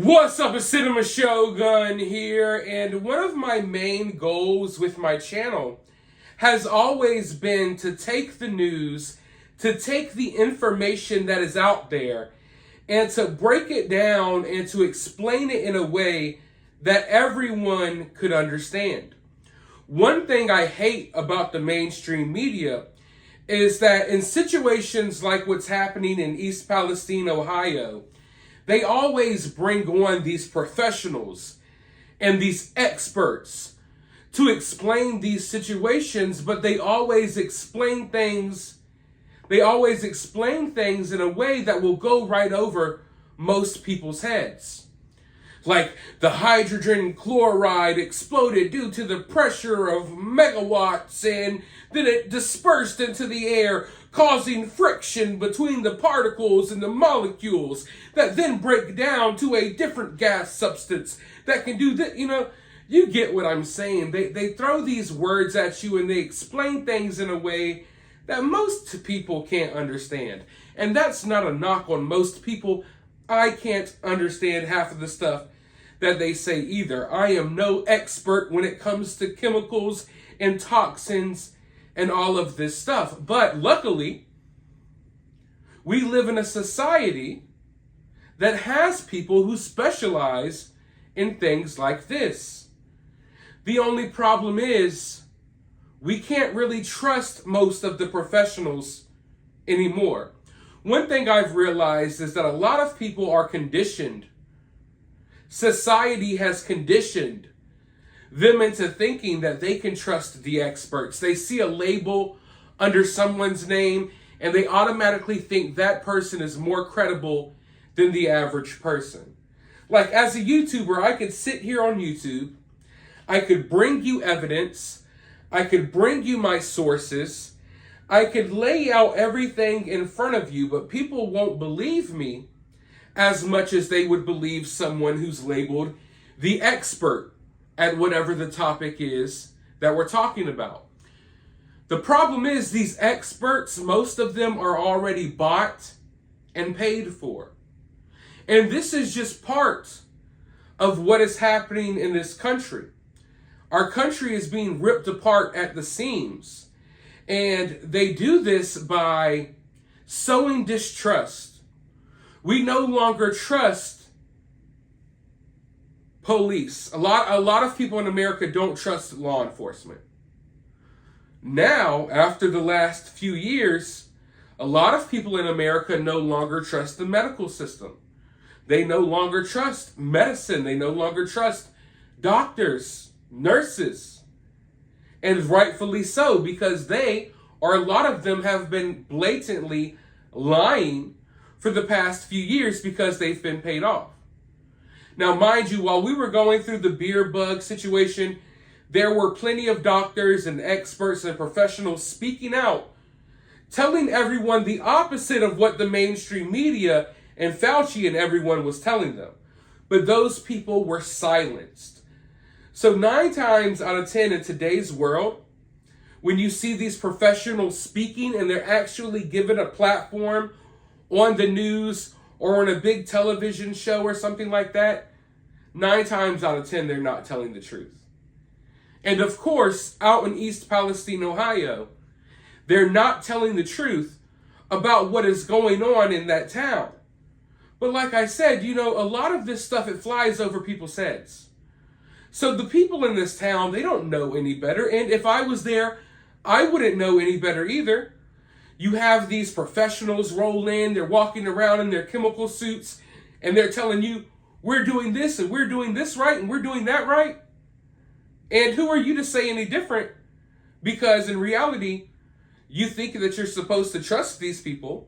What's up, a Cinema Shogun here, and one of my main goals with my channel has always been to take the news, to take the information that is out there, and to break it down and to explain it in a way that everyone could understand. One thing I hate about the mainstream media is that in situations like what's happening in East Palestine, Ohio, they always bring on these professionals and these experts to explain these situations, but they always explain things in a way that will go right over most people's heads. Like the hydrogen chloride exploded due to the pressure of megawatts, and then it dispersed into the air, causing friction between the particles and the molecules that then break down to a different gas substance that can do that. You get what I'm saying. They throw these words at you and they explain things in a way that most people can't understand. And that's not a knock on most people. I can't understand half of the stuff that they say either. I am no expert when it comes to chemicals and toxins and all of this stuff. But luckily, we live in a society that has people who specialize in things like this. The only problem is we can't really trust most of the professionals anymore. One thing I've realized is that a lot of people are conditioned. Society has conditioned them into thinking that they can trust the experts. They see a label under someone's name and they automatically think that person is more credible than the average person. Like as a YouTuber, I could sit here on YouTube, I could bring you evidence, I could bring you my sources, I could lay out everything in front of you, but people won't believe me as much as they would believe someone who's labeled the expert at whatever the topic is that we're talking about. The problem is these experts, most of them are already bought and paid for. And this is just part of what is happening in this country. Our country is being ripped apart at the seams. And they do this by sowing distrust. We no longer trust police. A lot of people in America don't trust law enforcement. Now, after the last few years, a lot of people in America no longer trust the medical system. They no longer trust medicine. They no longer trust doctors, nurses. And rightfully so, because a lot of them have been blatantly lying for the past few years because they've been paid off. Now, mind you, while we were going through the beer bug situation, there were plenty of doctors and experts and professionals speaking out, telling everyone the opposite of what the mainstream media and Fauci and everyone was telling them. But those people were silenced. So 9 times out of 10 in today's world, when you see these professionals speaking and they're actually given a platform on the news or on a big television show or something like that, 9 times out of 10, they're not telling the truth. And of course, out in East Palestine, Ohio, they're not telling the truth about what is going on in that town. But like I said, a lot of this stuff, it flies over people's heads. So the people in this town, they don't know any better. And if I was there, I wouldn't know any better either. You have these professionals roll in, they're walking around in their chemical suits, and they're telling you, we're doing this and we're doing this right and we're doing that right. And who are you to say any different? Because in reality, you think that you're supposed to trust these people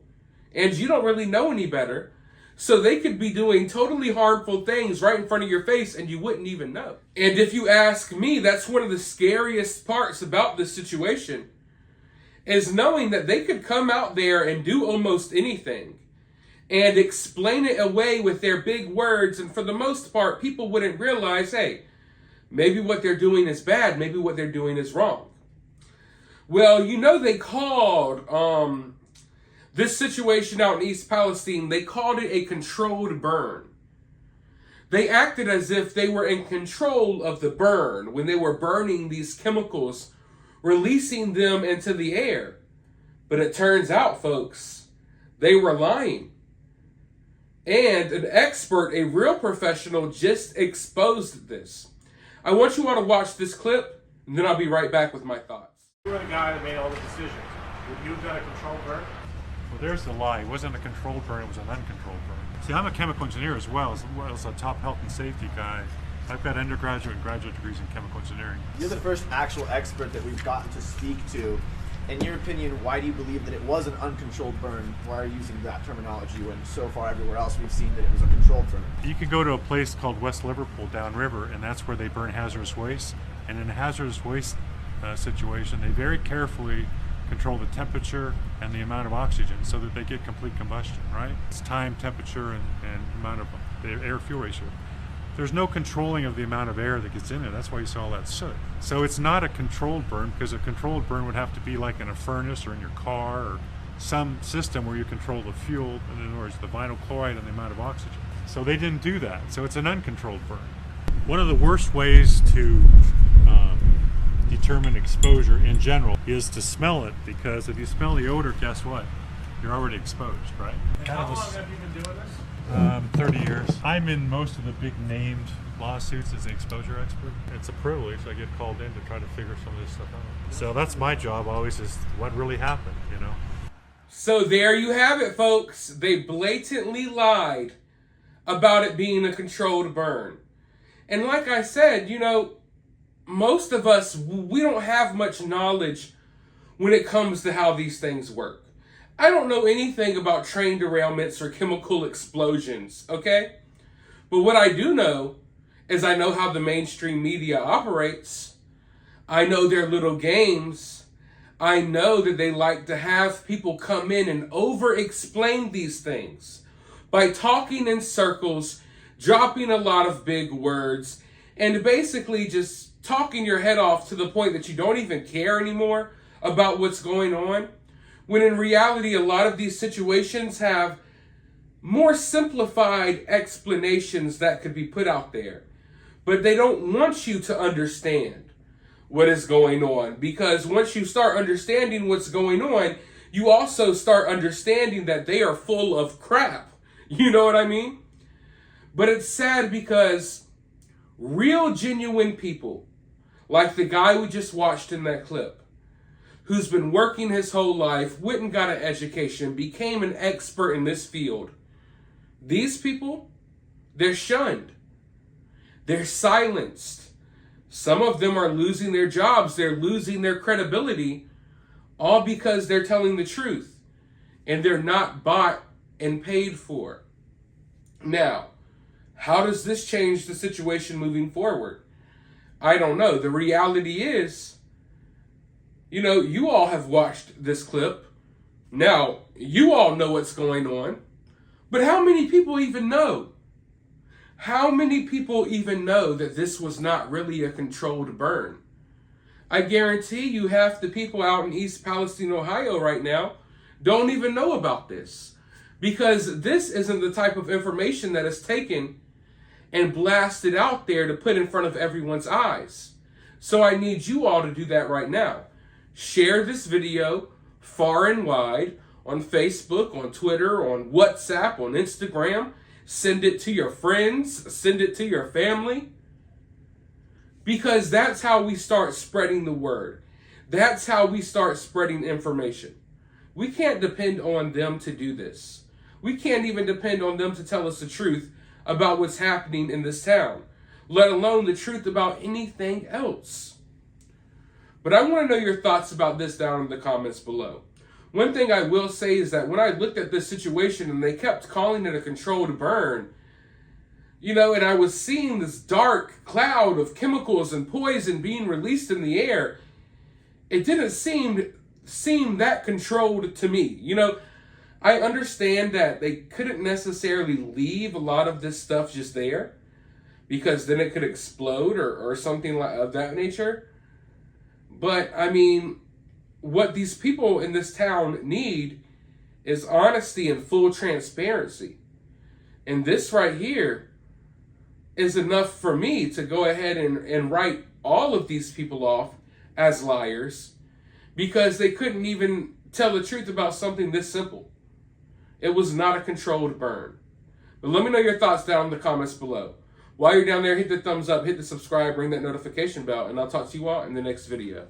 and you don't really know any better. So they could be doing totally harmful things right in front of your face and you wouldn't even know. And if you ask me, that's one of the scariest parts about this situation, is knowing that they could come out there and do almost anything and explain it away with their big words. And for the most part, people wouldn't realize, hey, maybe what they're doing is bad. Maybe what they're doing is wrong. Well, they called this situation out in East Palestine, they called it a controlled burn. They acted as if they were in control of the burn when they were burning these chemicals, releasing them into the air. But it turns out, folks, they were lying. And an expert, a real professional, just exposed this. I want you all to watch this clip, and then I'll be right back with my thoughts. You were the guy that made all the decisions. Would you have done a controlled burn? Well, there's the lie. It wasn't a controlled burn, it was an uncontrolled burn. See, I'm a chemical engineer as well as a top health and safety guy. I've got undergraduate and graduate degrees in chemical engineering. You're the first actual expert that we've gotten to speak to. In your opinion, why do you believe that it was an uncontrolled burn? Why are you using that terminology when so far everywhere else we've seen that it was a controlled burn? You can go to a place called West Liverpool downriver, and that's where they burn hazardous waste. And in a hazardous waste situation, they very carefully control the temperature and the amount of oxygen so that they get complete combustion, right? It's time, temperature, and amount of the air-fuel ratio. There's no controlling of the amount of air that gets in there. That's why you saw all that soot. So it's not a controlled burn, because a controlled burn would have to be like in a furnace or in your car or some system where you control the fuel, in other words, the vinyl chloride and the amount of oxygen. So they didn't do that. So it's an uncontrolled burn. One of the worst ways to determine exposure in general is to smell it, because if you smell the odor, guess what? You're already exposed, right? And how long have you been doing this? 30 years. I'm in most of the big named lawsuits as an exposure expert. It's a privilege. I get called in to try to figure some of this stuff out. So that's my job always, is what really happened, you know? So there you have it, folks. They blatantly lied about it being a controlled burn. And like I said, you know, most of us, we don't have much knowledge when it comes to how these things work. I don't know anything about train derailments or chemical explosions, okay? But what I do know is I know how the mainstream media operates. I know their little games. I know that they like to have people come in and over-explain these things by talking in circles, dropping a lot of big words, and basically just talking your head off to the point that you don't even care anymore about what's going on. When in reality, a lot of these situations have more simplified explanations that could be put out there. But they don't want you to understand what is going on, because once you start understanding what's going on, you also start understanding that they are full of crap. You know what I mean? But it's sad, because real, genuine people, like the guy we just watched in that clip, who's been working his whole life, went and got an education, became an expert in this field. These people, they're shunned. They're silenced. Some of them are losing their jobs. They're losing their credibility, all because they're telling the truth and they're not bought and paid for. Now, how does this change the situation moving forward? I don't know. The reality is, you know, you all have watched this clip. Now, you all know what's going on. But how many people even know? How many people even know that this was not really a controlled burn? I guarantee you half the people out in East Palestine, Ohio right now don't even know about this. Because this isn't the type of information that is taken and blasted out there to put in front of everyone's eyes. So I need you all to do that right now. Share this video far and wide on Facebook, on Twitter, on WhatsApp, on Instagram. Send it to your friends. Send it to your family. Because that's how we start spreading the word. That's how we start spreading information. We can't depend on them to do this. We can't even depend on them to tell us the truth about what's happening in this town, let alone the truth about anything else. But I want to know your thoughts about this down in the comments below. One thing I will say is that when I looked at this situation and they kept calling it a controlled burn, you know, and I was seeing this dark cloud of chemicals and poison being released in the air, it didn't seem that controlled to me. You know, I understand that they couldn't necessarily leave a lot of this stuff just there, because then it could explode or something of that nature. But, I mean, what these people in this town need is honesty and full transparency. And this right here is enough for me to go ahead and write all of these people off as liars because they couldn't even tell the truth about something this simple. It was not a controlled burn. But let me know your thoughts down in the comments below. While you're down there, hit the thumbs up, hit the subscribe, ring that notification bell, and I'll talk to you all in the next video.